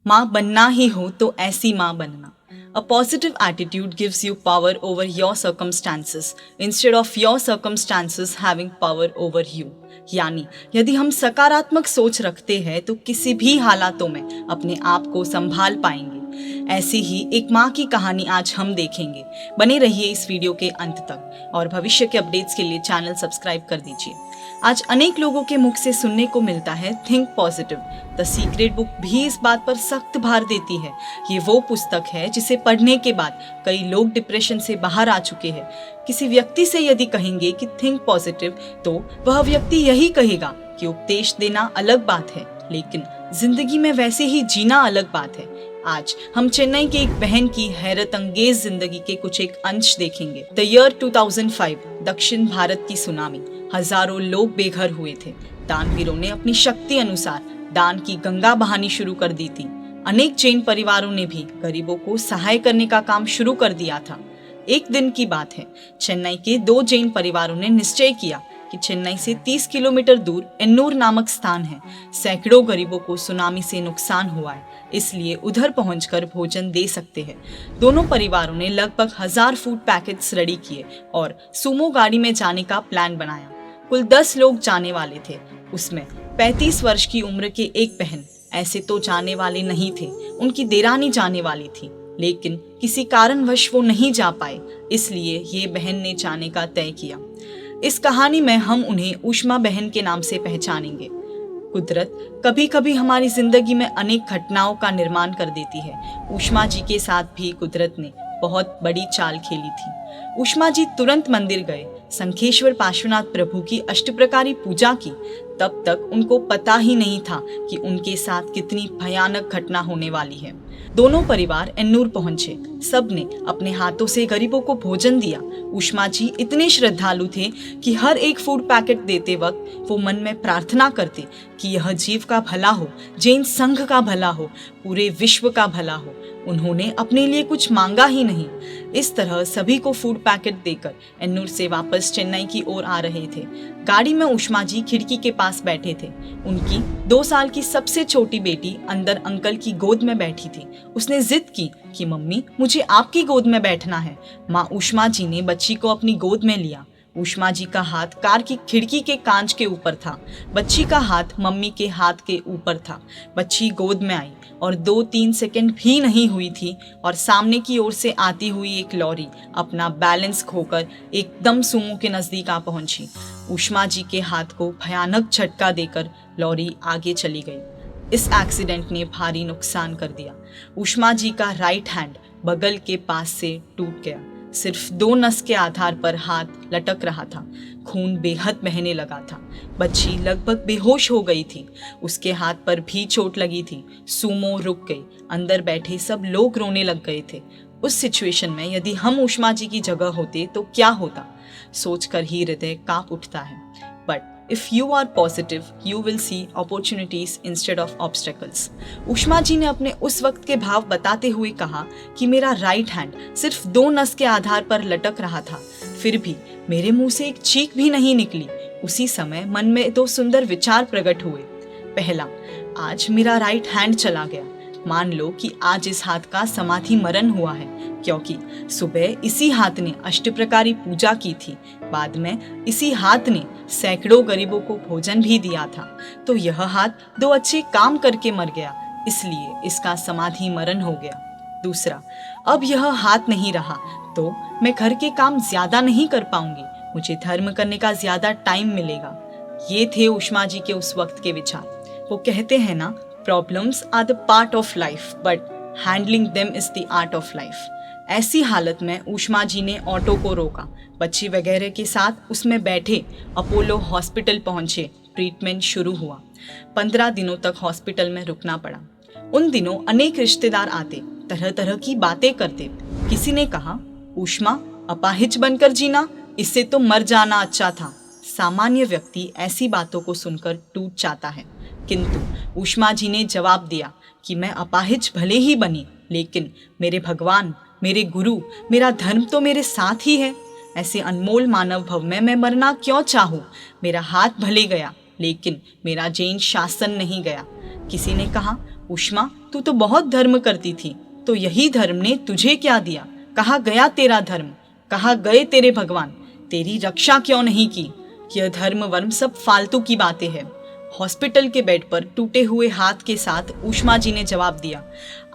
माँ बनना ही हो तो ऐसी माँ बनना। A positive attitude gives you power over your circumstances instead of your circumstances having power over you. यानी यदि हम सकारात्मक सोच रखते हैं तो किसी भी हालातों में अपने आप को संभाल पाएंगे। ऐसी ही एक माँ की कहानी आज हम देखेंगे। बने रहिए इस वीडियो के अंत तक और भविष्य के अपडेट्स के लिए चैनल सब्सक्राइब कर दीजिए। आज अनेक लोगों के मुख से सुनने को मिलता है think positive. The secret book भी इस बात पर सख्त भार देती है। ये वो पुस्तक है जिसे पढ़ने के बाद कई लोग डिप्रेशन से बाहर आ चुके हैं। किसी व्यक्ति से यदि कहेंगे कि थिंक पॉजिटिव तो वह व्यक्ति यही कहेगा कि उपदेश देना अलग बात है, लेकिन जिंदगी में वैसे ही जीना अलग बात है। आज हम चेन्नई के एक बहन की हैरत अंगेज जिंदगी के कुछ एक अंश देखेंगे। द ईयर 2005, दक्षिण भारत की सुनामी। हजारों लोग बेघर हुए थे। दानवीरों ने अपनी शक्ति अनुसार दान की गंगा बहानी शुरू कर दी थी। अनेक जैन परिवारों ने भी गरीबों को सहाय करने का काम शुरू कर दिया था। एक दिन की बात है, चेन्नई के 2 जैन परिवारों ने निश्चय किया कि चेन्नई से 30 किलोमीटर दूर एन्नूर नामक स्थान है। सैकड़ों गरीबों को सुनामी से नुकसान हुआ है, इसलिए उधर पहुंचकर भोजन दे सकते हैं। दोनों परिवारों ने लगभग 1000 फूड पैकेट्स रेडी किए और सुमो गाड़ी में जाने का प्लान बनाया। कुल 10 लोग जाने वाले थे, उसमें 35 वर्ष की उम्र के एक बहन। ऐसे तो जाने वाले नहीं थे, उनकी देरानी जाने वाली थी, लेकिन किसी कारणवश वो नहीं जा पाए, इसलिए ये बहन ने जाने का तय किया। इस कहानी में हम उन्हें ऊष्मा बहन के नाम से पहचानेंगे। कुदरत कभी कभी हमारी जिंदगी में अनेक घटनाओं का निर्माण कर देती है। ऊष्मा जी के साथ भी कुदरत ने बहुत बड़ी चाल खेली थी। ऊष्मा जी तुरंत मंदिर गए, शंखेश्वर पार्श्वनाथ प्रभु की अष्टप्रकारी पूजा की। तब तक उनको पता ही नहीं था कि उनके साथ कितनी भयानक घटना होने वाली है। दोनों परिवार एन्नूर पहुंचे। सब ने अपने हाथों से गरीबों को भोजन दिया। ऊष्मा जी इतने श्रद्धालु थे कि हर एक फूड पैकेट देते वक्त वो मन में प्रार्थना करते कि यह जीव का भला हो, जैन संघ का भला हो, पूरे विश्व का भला हो। उन्होंने अपने लिए कुछ मांगा ही नहीं। इस तरह सभी को फूड पैकेट देकर एन्नूर से वापस चेन्नई की ओर आ रहे थे। गाड़ी में ऊष्मा जी खिड़की के पास बैठे थे। उनकी 2 साल की सबसे छोटी बेटी अंदर अंकल की गोद में बैठी थी। उसने जिद की कि मम्मी, मुझे आपकी गोद में बैठना है। माँ ऊष्मा जी ने बच्ची को अपनी गोद में लिया। ऊष्मा जी का हाथ कार की खिड़की के कांच के ऊपर था। बच्ची का हाथ मम्मी के हाथ के ऊपर था। बच्ची गोद में आई और 2-3 सेकंड भी नहीं हुई थी और सामने की ओर से आती हुई एक लॉरी अपना बैलेंस खोकर एकदम सुमो के नजदीक आ पहुंची। ऊष्मा जी के हाथ को भयानक झटका देकर लॉरी आगे चली गई। इस एक्सीडेंट ने भारी नुकसान कर दिया। ऊष्मा जी का राइट हैंड बगल के पास से टूट गया। सिर्फ 2 नस के आधार पर हाथ लटक रहा था। खून बेहद बहने लगा था। बच्ची लगभग बेहोश हो गई थी। उसके हाथ पर भी चोट लगी थी। सुमो रुक गई। अंदर बैठे सब लोग रोने लग गए थे। उस सिचुएशन में यदि हम ऊष्मा जी की जगह होते तो क्या होता, सोचकर ही हृदय कांप उठता है। But If you are positive, you will see opportunities instead of obstacles. ऊष्मा जी ने अपने उस वक्त के भाव बताते हुए कहा कि मेरा राइट हैंड सिर्फ 2 नस के आधार पर लटक रहा था, फिर भी मेरे मुंह से एक चीख भी नहीं निकली। उसी समय मन में 2 सुंदर विचार प्रकट हुए। पहला, आज मेरा राइट हैंड चला गया। मान लो कि आज इस हाथ का समाधि मरण हुआ है, क्योंकि सुबह इसी हाथ ने अष्टप्रकारी पूजा की थी। बाद में इसी हाथ ने सैकड़ों गरीबों को भोजन भी दिया था। तो यह हाथ 2 अच्छे काम करके मर गया, इसलिए इसका समाधि मरण हो गया। दूसरा, अब यह हाथ नहीं रहा तो मैं घर के काम ज्यादा नहीं कर पाऊंगी, मुझे धर्म करने का ज्यादा टाइम मिलेगा। ये थे ऊष्मा जी के उस वक्त के विचार। वो कहते हैं ना, problems are the part of life but handling them is the art of life. ऐसी हालत में ऊष्मा जी ने ऑटो को रोका। बच्ची वगैरह के साथ उसमें बैठे अपोलो हॉस्पिटल पहुंचे। ट्रीटमेंट शुरू हुआ। 15 दिनों तक हॉस्पिटल में रुकना पड़ा। उन दिनों अनेक रिश्तेदार आते, तरह तरह की बातें करते। किसी ने कहा, ऊष्मा, अपाहिज बनकर जीना, इससे तो मर जाना अच्छा था। सामान्य व्यक्ति ऐसी बातों को सुनकर टूट जाता है, किंतु ऊष्मा जी ने जवाब दिया कि मैं अपाहिज भले ही बनी, लेकिन मेरे भगवान, मेरे गुरु, मेरा धर्म तो मेरे साथ ही है। ऐसे अनमोल मानव भव में मैं मरना क्यों चाहूँ। मेरा हाथ भले गया, लेकिन मेरा जैन शासन नहीं गया। किसी ने कहा, उष्मा, तू तो बहुत धर्म करती थी, तो यही धर्म ने तुझे क्या दिया? कहाँ गया तेरा धर्म? कहाँ गए तेरे भगवान? तेरी रक्षा क्यों नहीं की? यह धर्म वर्म सब फालतू की बातें हैं। हॉस्पिटल के बेड पर टूटे हुए हाथ के साथ उष्मा जी ने जवाब दिया,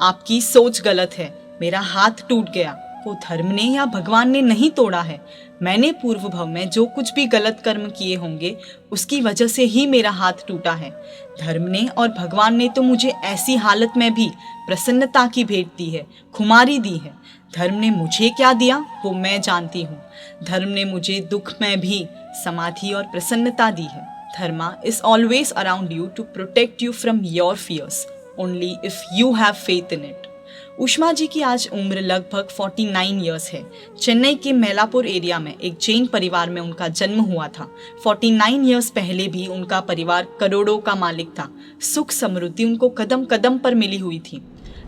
आपकी सोच गलत है। मेरा हाथ टूट गया, वो धर्म ने या भगवान ने नहीं तोड़ा है। मैंने पूर्व भव में जो कुछ भी गलत कर्म किए होंगे उसकी वजह से ही मेरा हाथ टूटा है। धर्म ने और भगवान ने तो मुझे ऐसी हालत में भी प्रसन्नता की भेंट दी है, खुमारी दी है। धर्म ने मुझे क्या दिया वो मैं जानती हूँ। धर्म ने मुझे दुख में भी समाधि और प्रसन्नता दी है। Dharma is always around you to protect you from your fears only if you have faith in it. Ushma ji की आज उम्र लगभग 49 इयर्स है। चेन्नई के मैलापुर एरिया में एक जैन परिवार में उनका जन्म हुआ था। 49 इयर्स पहले भी उनका परिवार करोड़ों का मालिक था। सुख समृद्धि उनको कदम कदम पर मिली हुई थी।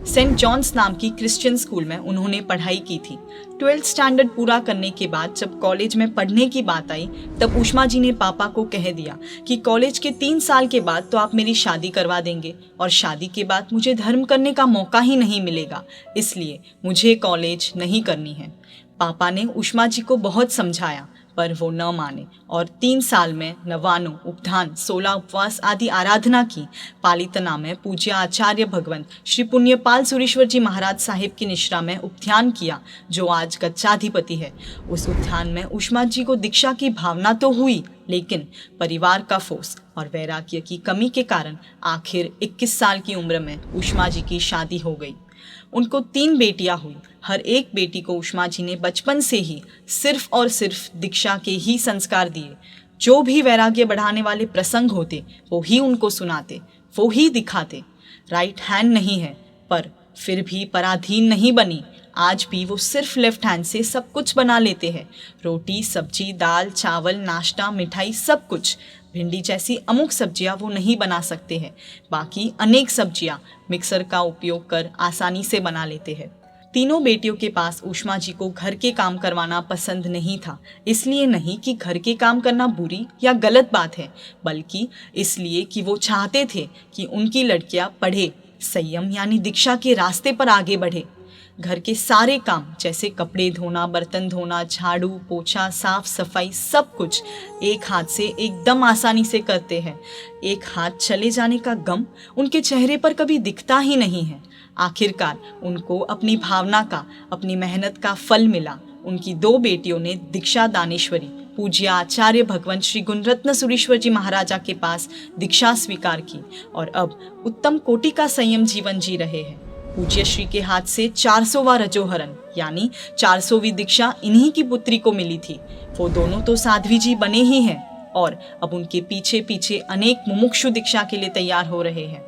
सेंट जॉन्स नाम की क्रिश्चियन स्कूल में उन्होंने पढ़ाई की थी। 12th स्टैंडर्ड पूरा करने के बाद जब कॉलेज में पढ़ने की बात आई तब उष्मा जी ने पापा को कह दिया कि कॉलेज के 3 साल के बाद तो आप मेरी शादी करवा देंगे और शादी के बाद मुझे धर्म करने का मौका ही नहीं मिलेगा, इसलिए मुझे कॉलेज नहीं करनी है। पापा ने उष्मा जी को बहुत समझाया पर वो न माने और 3 साल में नवानो, उपधान, 16 उपवास आदि आराधना की। पालितना में पूज्य आचार्य भगवंत श्री पुण्यपाल सुरेश्वर जी महाराज साहिब की निश्रा में उपध्यान किया, जो आज गच्चाधिपति है। उस उपध्यान में उष्मा जी को दीक्षा की भावना तो हुई, लेकिन परिवार का फोर्स और वैराग्य की कमी के कारण आखिर 21 साल की उम्र में उष्मा जी की शादी हो गई। उनको 3 बेटियां हुई। हर एक बेटी को उष्मा जी ने बचपन से ही सिर्फ और सिर्फ दीक्षा के ही संस्कार दिए। जो भी वैराग्य बढ़ाने वाले प्रसंग होते वो ही उनको सुनाते, वो ही दिखाते। राइट हैंड नहीं है पर फिर भी पराधीन नहीं बनी। आज भी वो सिर्फ लेफ्ट हैंड से सब कुछ बना लेते हैं। रोटी, सब्जी, दाल, चावल, नाश्ता, मिठाई, सब कुछ। भिंडी जैसी अमुक सब्जियां वो नहीं बना सकते हैं, बाकी अनेक सब्जियां मिक्सर का उपयोग कर आसानी से बना लेते हैं। तीनों बेटियों के पास उष्मा जी को घर के काम करवाना पसंद नहीं था। इसलिए नहीं कि घर के काम करना बुरी या गलत बात है, बल्कि इसलिए कि वो चाहते थे कि उनकी लड़कियां पढ़े, संयम यानी दीक्षा के रास्ते पर आगे बढ़े। घर के सारे काम जैसे कपड़े धोना, बर्तन धोना, झाड़ू, पोछा, साफ सफाई, सब कुछ एक हाथ से एकदम आसानी से करते हैं। एक हाथ चले जाने का गम उनके चेहरे पर कभी दिखता ही नहीं है। आखिरकार उनको अपनी भावना का, अपनी मेहनत का फल मिला। उनकी 2 बेटियों ने दीक्षा दानेश्वरी पूज्य आचार्य भगवंत श्री गुणरत्न सुरेश्वर जी महाराजा के पास दीक्षा स्वीकार की और अब उत्तम कोटि का संयम जीवन जी रहे हैं। पूज्य श्री के हाथ से 400वां रजोहरण यानी 400वीं दीक्षा इन्हीं की पुत्री को मिली थी। वो दोनों तो साध्वी जी बने ही हैं और अब उनके पीछे पीछे अनेक मुमुक्षु दीक्षा के लिए तैयार हो रहे हैं।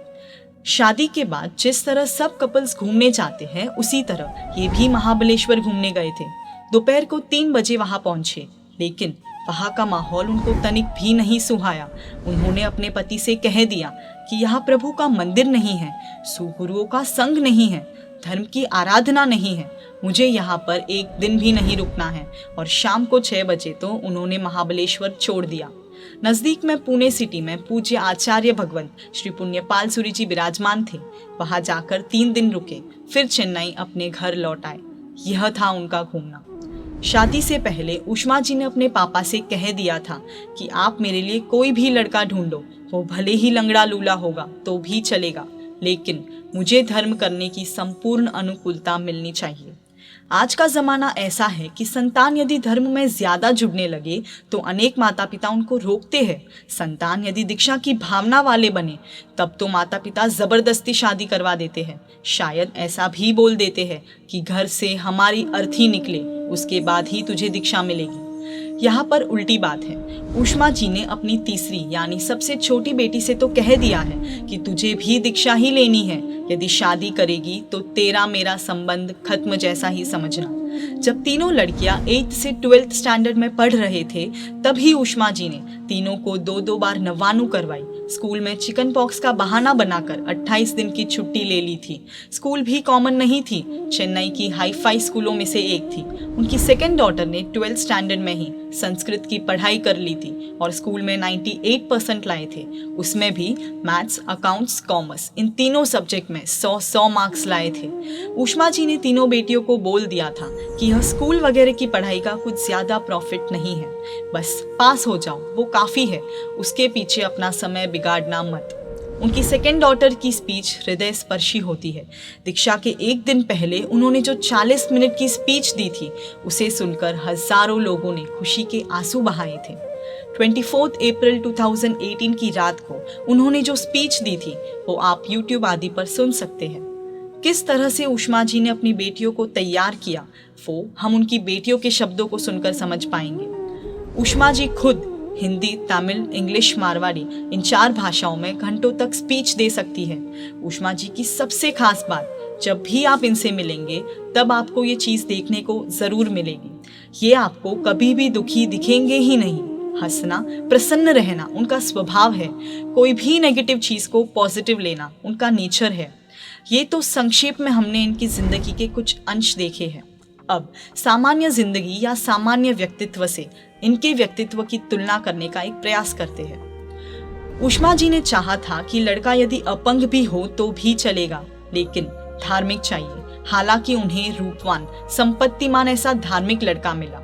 शादी के बाद जिस तरह सब कपल्स घूमने जाते हैं उसी तरह ये भी महाबलेश्वर घूमने गए थे। दोपहर को 3 बजे वहां पहुंचे, लेकिन वहां का माहौल उनको तनिक भी नहीं सुहाया। उन्होंने अपने पति से कह दिया कि यहाँ प्रभु का मंदिर नहीं है, सुगुरुओं का संग नहीं है, धर्म की आराधना नहीं है, मुझे यहाँ पर एक दिन भी नहीं रुकना है। और शाम को 6 बजे तो उन्होंने महाबलेश्वर छोड़ दिया। नजदीक में पुणे सिटी में पूज्य आचार्य भगवंत श्री पुण्यपाल सूरी जी विराजमान थे। वहां जाकर 3 दिन रुके, फिर चेन्नई अपने घर लौट आए। यह था उनका घूमना। शादी से पहले उष्मा जी ने अपने पापा से कह दिया था कि आप मेरे लिए कोई भी लड़का ढूंढो, वो भले ही लंगड़ा लूला होगा तो भी चलेगा, लेकिन मुझे धर्म करने की संपूर्ण अनुकूलता मिलनी चाहिए। आज का जमाना ऐसा है कि संतान यदि धर्म में ज्यादा जुड़ने लगे तो अनेक माता पिता उनको रोकते हैं। संतान यदि दीक्षा की भावना वाले बने तब तो माता पिता जबरदस्ती शादी करवा देते हैं। शायद ऐसा भी बोल देते हैं कि घर से हमारी अर्थी निकले, उसके बाद ही तुझे दीक्षा मिलेगी। यहाँ पर उल्टी बात है। उष्मा जी ने अपनी तीसरी यानी सबसे छोटी बेटी से तो कह दिया है कि तुझे भी दीक्षा ही लेनी है, यदि शादी करेगी तो तेरा मेरा संबंध खत्म जैसा ही समझना। जब तीनों लड़कियां 8th से 12th स्टैंडर्ड में पढ़ रहे थे, तभी उष्मा जी ने तीनों को 2-2 बार नवाणु करवाई। स्कूल में चिकन पॉक्स का बहाना बनाकर 28 दिन की छुट्टी ले ली थी। स्कूल भी कॉमन नहीं थी, चेन्नई की हाई फाई स्कूलों में से एक थी। उनकी सेकेंड डॉटर ने 12th स्टैंडर्ड में ही संस्कृत की पढ़ाई कर ली थी और स्कूल में 98% लाए थे। उसमें भी मैथ्स, अकाउंट्स, कॉमर्स, इन तीनों सब्जेक्ट में 100 मार्क्स लाए थे। उष्मा जी ने तीनों बेटियों को बोल दिया था कि यह स्कूल वगैरह की पढ़ाई का कुछ ज्यादा प्रॉफिट नहीं है, बस पास हो जाओ वो काफी है, उसके पीछे अपना समय बिगाड़ना मत। उनकी सेकेंड डॉटर की स्पीच हृदय स्पर्शी होती है। दीक्षा के एक दिन पहले उन्होंने जो 40 मिनट की स्पीच दी थी, उसे सुनकर हजारों लोगों ने खुशी के आंसू बहाए थे। 24 अप्रैल 2018 की रात को उन्होंने जो स्पीच दी थी, वो आप YouTube आदि पर सुन सकते हैं। किस तरह से उष्मा जी ने अपनी बेटियों को तैयार किया, वो हम उनकी बेटियों के शब्दों को सुनकर समझ पाएंगे। उष्मा जी खुद हिंदी, तमिल, इंग्लिश, मारवाड़ी, इन 4 भाषाओं में घंटों तक स्पीच दे सकती है। उष्मा जी की सबसे खास बात, जब भी आप इनसे मिलेंगे तब आपको ये चीज देखने को जरूर मिलेगी। ये आपको कभी भी दुखी दिखेंगे ही नहीं। हंसना, प्रसन्न रहना उनका स्वभाव है। कोई भी नेगेटिव चीज को पॉजिटिव लेना उनका नेचर है। ये तो संक्षेप में हमने इनकी जिंदगी के कुछ अंश देखे हैं। अब सामान्य जिंदगी या सामान्य व्यक्तित्व से इनके व्यक्तित्व की तुलना करने का एक प्रयास करते हैं। उष्मा जी ने चाहा था कि लड़का यदि अपंग भी हो तो भी चलेगा, लेकिन धार्मिक चाहिए। हालांकि उन्हें रूपवान, संपत्तिमान ऐसा धार्मिक लड़का मिला।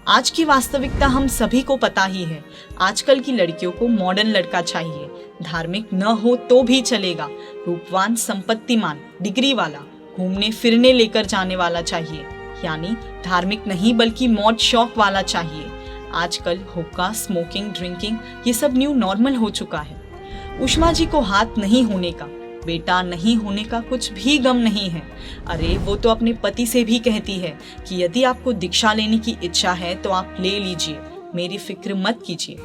आज की वास्तविकता हम सभी को पता ही है। आजकल की लड़कियों को मॉडर्न लड़का चाहिए। धार्मिक न हो तो भी चलेगा, रूपवान, संपत्तिमान, डिग्री वाला, घूमने फिरने लेकर जाने वाला चाहिए। यानी धार्मिक नहीं बल्कि मौज शौक वाला चाहिए। आजकल हुक्का, स्मोकिंग, ड्रिंकिंग ये सब न्यू नॉर्मल हो चुका है। उष्मा जी को हाथ नहीं होने का, बेटा नहीं होने का कुछ भी गम नहीं है। अरे वो तो अपने पति से भी कहती है कि यदि आपको दीक्षा लेने की इच्छा है तो आप ले लीजिए, मेरी फिक्र मत कीजिए।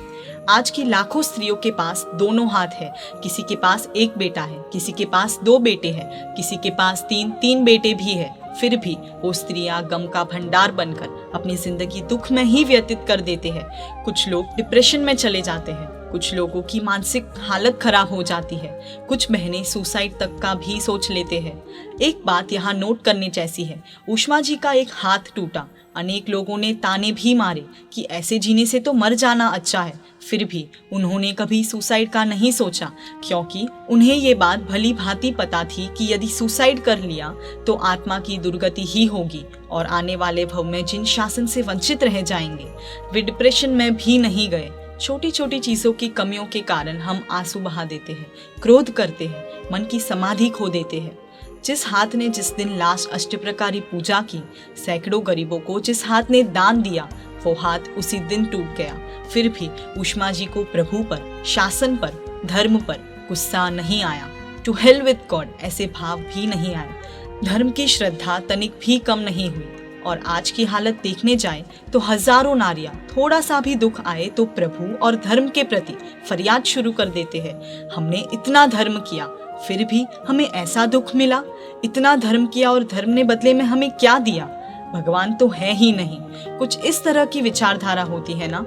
आज की लाखों स्त्रियों के पास दोनों हाथ है। किसी के पास एक बेटा है, किसी के पास 2 बेटे हैं, किसी के पास 3 बेटे भी है। फिर भी वो स्त्रियां गम का भंडार बनकर अपनी जिंदगी दुख में ही व्यतीत कर देते हैं। कुछ लोग डिप्रेशन में चले जाते हैं, कुछ लोगों की मानसिक हालत खराब हो जाती है, कुछ बहनें सुसाइड तक का भी सोच लेते हैं। एक बात यहाँ नोट करने जैसी है, उष्मा जी का एक हाथ टूटा। अनेक लोगों ने ताने भी मारे कि ऐसे जीने से तो मर जाना अच्छा है। फिर भी उन्होंने कभी सुसाइड का नहीं सोचा, क्योंकि उन्हें ये बात भली भांति पता थी कि यदि सुसाइड कर लिया तो आत्मा की दुर्गति ही होगी और आने वाले भव में जिन शासन से वंचित रह जाएंगे। वे डिप्रेशन में भी नहीं गए। छोटी छोटी चीजों की कमियों के कारण हम आंसू बहा देते हैं, क्रोध करते हैं, मन की समाधि खो देते हैं। जिस हाथ ने जिस दिन लास्ट अष्टप्रकारी पूजा की, सैकड़ों गरीबों को जिस हाथ ने दान दिया, वो हाथ उसी दिन टूट गया। फिर भी उष्मा जी को प्रभु पर, शासन पर, धर्म पर गुस्सा नहीं आया। टू हेल विद गॉड ऐसे भाव भी नहीं आए। धर्म की श्रद्धा तनिक भी कम नहीं हुई। और आज की हालत देखने जाए तो हजारों नारियां थोड़ा सा भी दुख आए तो प्रभु और धर्म के प्रति फरियाद शुरू कर देते हैं। हमने इतना धर्म किया, फिर भी हमें ऐसा दुख मिला। इतना धर्म किया और धर्म ने बदले में हमें क्या दिया? भगवान तो है ही नहीं। कुछ इस तरह की विचारधारा होती है ना।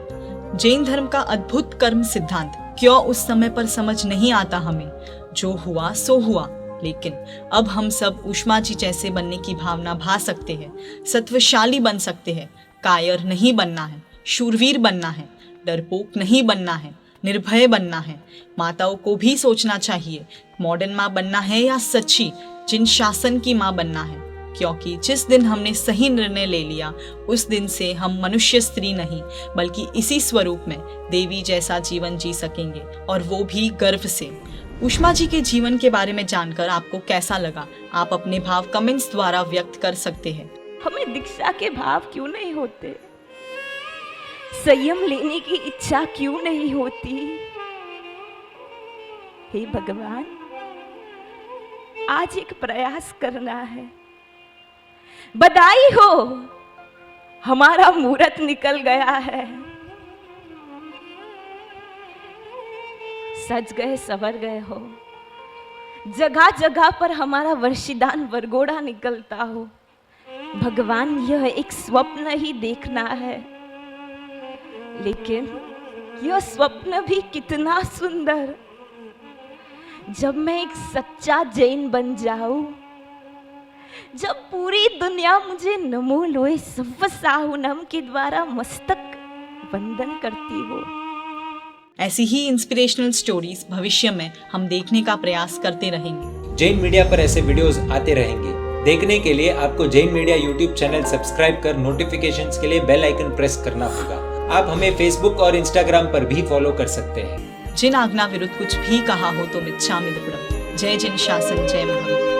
जैन धर्म का अद्भुत कर्म सिद्धांत क्यों उस समय पर समझ नहीं आता हमें। जो हुआ सो हुआ, लेकिन अब हम सब उष्मा जी जैसे बनने की भावना भा सकते हैं, सत्वशाली बन सकते हैं। कायर नहीं बनना है, शूरवीर बनना है, डरपोक नहीं बनना है, निर्भय बनना है। माताओं को भी सोचना चाहिए, मॉडर्न माँ बनना है या सच्ची जिन शासन की माँ बनना है। क्योंकि जिस दिन हमने सही निर्णय ले लिया, उस दिन से हम मनुष्य स्त्री नहीं बल्कि इसी स्वरूप में देवी जैसा जीवन जी सकेंगे, और वो भी गर्व से। उष्मा जी के जीवन के बारे में जानकर आपको कैसा लगा? आप अपने भाव कमेंट्स द्वारा व्यक्त कर सकते हैं। हमें दीक्षा के भाव क्यों नहीं होते? संयम लेने की इच्छा क्यों नहीं होती? हे भगवान, आज एक प्रयास करना है। बधाई हो, हमारा मुहूर्त निकल गया है। सज गए, संवर गए हो। जगह जगह पर हमारा वर्षिदान वरगोड़ा निकलता हो। भगवान यह एक स्वप्न ही देखना है, लेकिन यह स्वप्न भी कितना सुंदर जब मैं एक सच्चा जैन बन जाऊं, जब पूरी दुनिया मुझे नमो लोए सव्व साहुनम के द्वारा मस्तक वंदन करती हो। ऐसी ही इंस्पिरेशनल स्टोरीज भविष्य में हम देखने का प्रयास करते रहेंगे। जैन मीडिया पर ऐसे वीडियोस आते रहेंगे। देखने के लिए आपको Jain media YouTube channel subscribe कर नोटिफिकेशंस के लिए बेल आइकन प्रेस करना होगा। आप हमें फेसबुक और इंस्टाग्राम पर भी फॉलो कर सकते हैं। जिन आज्ञा विरुद्ध कुछ भी कहा हो तो मिच्छामि दुक्कडम। जय जिन शासन, जय महावीर।